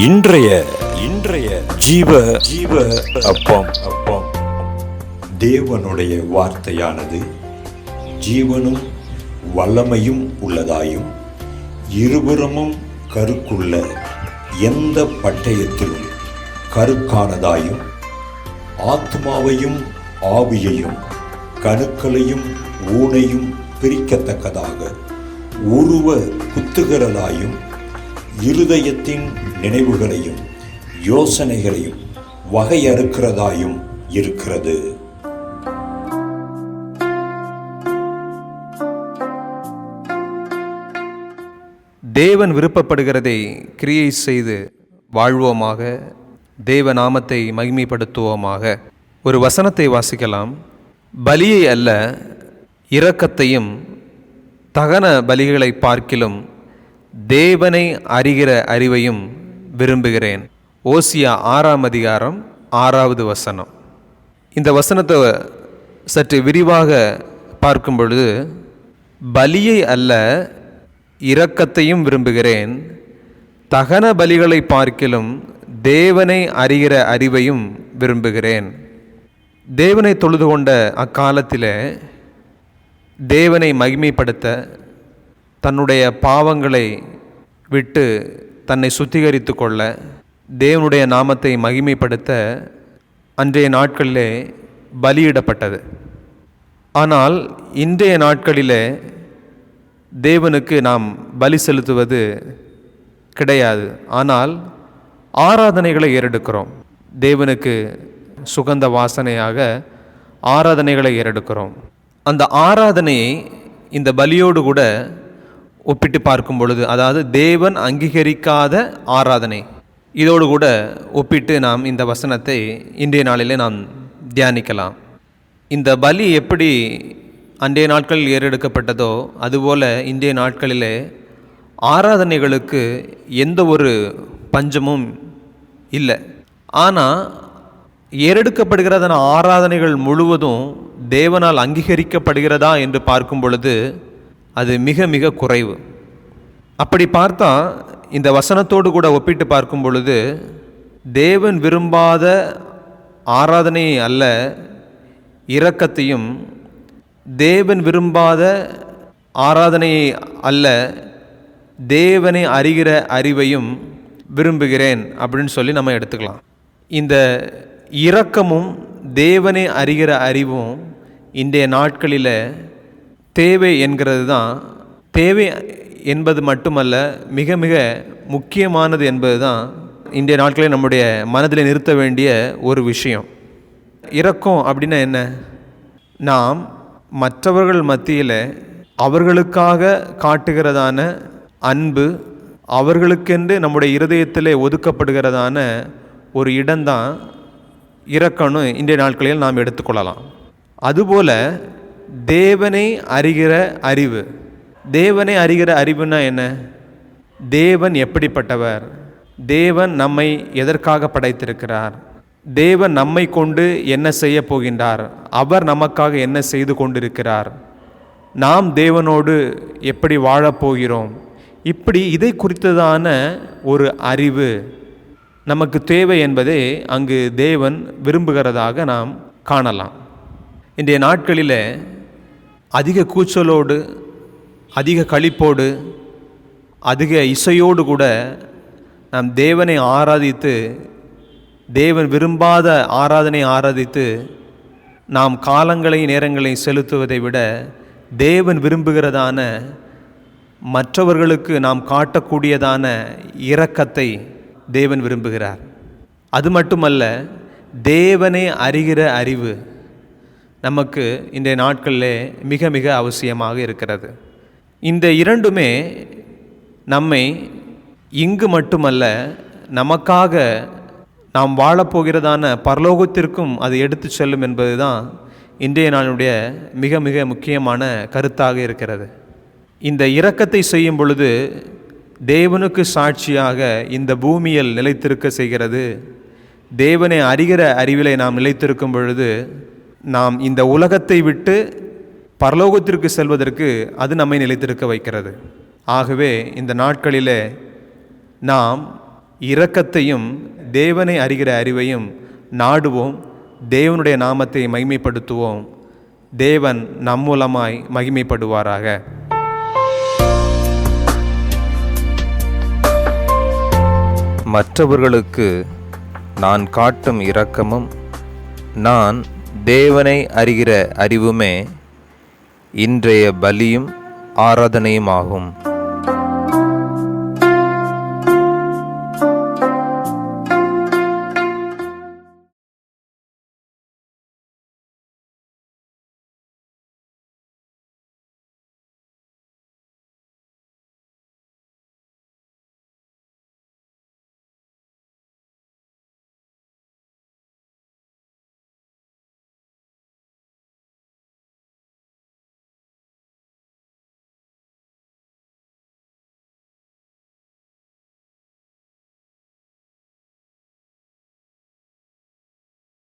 இன்றைய இன்றைய ஜீவ ஜீவ அப்பம் அப்பம் தேவனுடைய வார்த்தையானது ஜீவனும் வல்லமையும் உள்ளதாயும் இருபுறமும் கருக்குள்ள எந்த பட்டயத்திலும் கருக்கானதாயும் ஆத்மாவையும் ஆவியையும் கணுக்களையும் ஊனையும் பிரிக்கத்தக்கதாக உருவ குத்துகிறதாயும் இருதயத்தின் நினைவுகளையும் யோசனைகளையும் வகையறுக்கிறதாயும் இருக்கிறது. தேவன் விருப்பப்படுகிறதை கிரியை செய்து வாழ்வோமாக, தேவ நாமத்தை மகிமைப்படுத்துவோமாக. ஒரு வசனத்தை வாசிக்கலாம். பலியை அல்ல, இரக்கத்தையும் தகன பலிகளை பார்க்கிலும் தேவனை அறிகிற அறிவையும் விரும்புகிறேன். ஓசியா 6ஆம் அதிகாரம் 6வது வசனம். இந்த வசனத்தை சற்று விரிவாக பார்க்கும் பொழுது, பலியை அல்ல இரக்கத்தையும் விரும்புகிறேன், தகன பலிகளை பார்க்கிலும் தேவனை அறிகிற அறிவையும் விரும்புகிறேன். தேவனை தொழுது கொண்ட அக்காலத்தில் தேவனை மகிமைப்படுத்த, தன்னுடைய பாவங்களை விட்டு தன்னை சுத்திகரித்து கொள்ள, தேவனுடைய நாமத்தை மகிமைப்படுத்த அன்றைய நாட்களிலே பலியிடப்பட்டது. ஆனால் இன்றைய நாட்களிலே தேவனுக்கு நாம் பலி செலுத்துவது கிடையாது. ஆனால் ஆராதனைகளை ஏறெடுக்கிறோம். தேவனுக்கு சுகந்த வாசனையாக ஆராதனைகளை ஏறெடுக்கிறோம். அந்த ஆராதனையை இந்த பலியோடு கூட ஒப்பிட்டு பார்க்கும் பொழுது, அதாவது தேவன் அங்கீகரிக்காத ஆராதனை, இதோடு கூட ஒப்பிட்டு நாம் இந்த வசனத்தை இன்றைய நாளிலே நாம் தியானிக்கலாம். இந்த பலி எப்படி அன்றைய நாட்களில் ஏறெடுக்கப்பட்டதோ அதுபோல் இன்றைய நாட்களிலே ஆராதனைகளுக்கு எந்த ஒரு பஞ்சமும் இல்லை. ஆனால் ஏறெடுக்கப்படுகிறதான ஆராதனைகள் முழுவதும் தேவனால் அங்கீகரிக்கப்படுகிறதா என்று பார்க்கும் பொழுது அது மிக மிக குறைவு. அப்படி பார்த்தா இந்த வசனத்தோடு கூட ஒப்பிட்டு பார்க்கும் பொழுது, தேவன் விரும்பாத ஆராதனையை அல்ல, இரக்கத்தையும், தேவன் விரும்பாத ஆராதனையை அல்ல, தேவனை அறிகிற அறிவையும் விரும்புகிறேன் அப்படின்னு சொல்லி நம்ம எடுத்துக்கலாம். இந்த இரக்கமும் தேவனை அறிகிற அறிவும் இன்றைய நாட்களில் தேவை என்கிறது தான். தேவை என்பது மட்டுமல்ல, மிக மிக முக்கியமானது என்பது தான் இன்றைய நாட்களில் நம்முடைய மனதில் நிறுத்த வேண்டிய ஒரு விஷயம். இரக்கம் அப்படின்னா என்ன? நாம் மற்றவர்கள் மத்தியில் அவர்களுக்காக காட்டுகிறதான அன்பு, அவர்களுக்கென்று நம்முடைய இருதயத்தில் ஒதுக்கப்படுகிறதான ஒரு இடம்தான் இரக்கம்னு இன்றைய நாட்களில் நாம் எடுத்துக்கொள்ளலாம். அதுபோல் தேவனை அறிகிற அறிவு. தேவனை அறிகிற அறிவுனா என்ன? தேவன் எப்படிப்பட்டவர்? தேவன் நம்மை எதற்காக படைத்திருக்கிறார்? தேவன் நம்மை கொண்டு என்ன செய்ய போகின்றார்? அவர் நமக்காக என்ன செய்து கொண்டிருக்கிறார்? நாம் தேவனோடு எப்படி வாழப்போகிறோம்? இப்படி இதை குறித்ததான ஒரு அறிவு நமக்கு தேவை என்பதை அங்கு தேவன் விரும்புகிறதாக நாம் காணலாம். இன்றைய நாட்களில் அதிக கூச்சலோடு, அதிக களிப்போடு, அதிக இசையோடு கூட நாம் தேவனை ஆராதித்து, தேவன் விரும்பாத ஆராதனை ஆராதித்து நாம் காலங்களை நேரங்களை செலுத்துவதை விட, தேவன் விரும்புகிறதான மற்றவர்களுக்கு நாம் காட்டக்கூடியதான இரக்கத்தை தேவன் விரும்புகிறார். அது மட்டுமல்ல, தேவனை அறிகிற அறிவு நமக்கு இன்றைய நாட்களில் மிக மிக அவசியமாக இருக்கிறது. இந்த இரண்டுமே நம்மை இங்கு மட்டுமல்ல, நமக்காக நாம் வாழப்போகிறதான பரலோகத்திற்கும் அது எடுத்து செல்லும் என்பது தான் இன்றைய நாளுடைய மிக மிக முக்கியமான கருத்தாக இருக்கிறது. இந்த இரக்கத்தை செய்யும் பொழுது தேவனுக்கு சாட்சியாக இந்த பூமியில் நிலைத்திருக்க செய்கிறது. தேவனை அறிகிற அறிவிலை நாம் நிலைத்திருக்கும் பொழுது நாம் இந்த உலகத்தை விட்டு பரலோகத்திற்கு செல்வதற்கு அது நம்மை நிலைத்திருக்க வைக்கிறது. ஆகவே இந்த நாட்களிலே நாம் இரக்கத்தையும் தேவனை அறிகிற அறிவையும் நாடுவோம். தேவனுடைய நாமத்தை மகிமைப்படுத்துவோம். தேவன் நம் மூலமாய் மகிமைப்படுவாராக. மற்றவர்களுக்கு நான் காட்டும் இரக்கமும் நான் தேவனை அறிகிற அறிவுமே இன்றைய பலியும் ஆராதனையுமாகும்.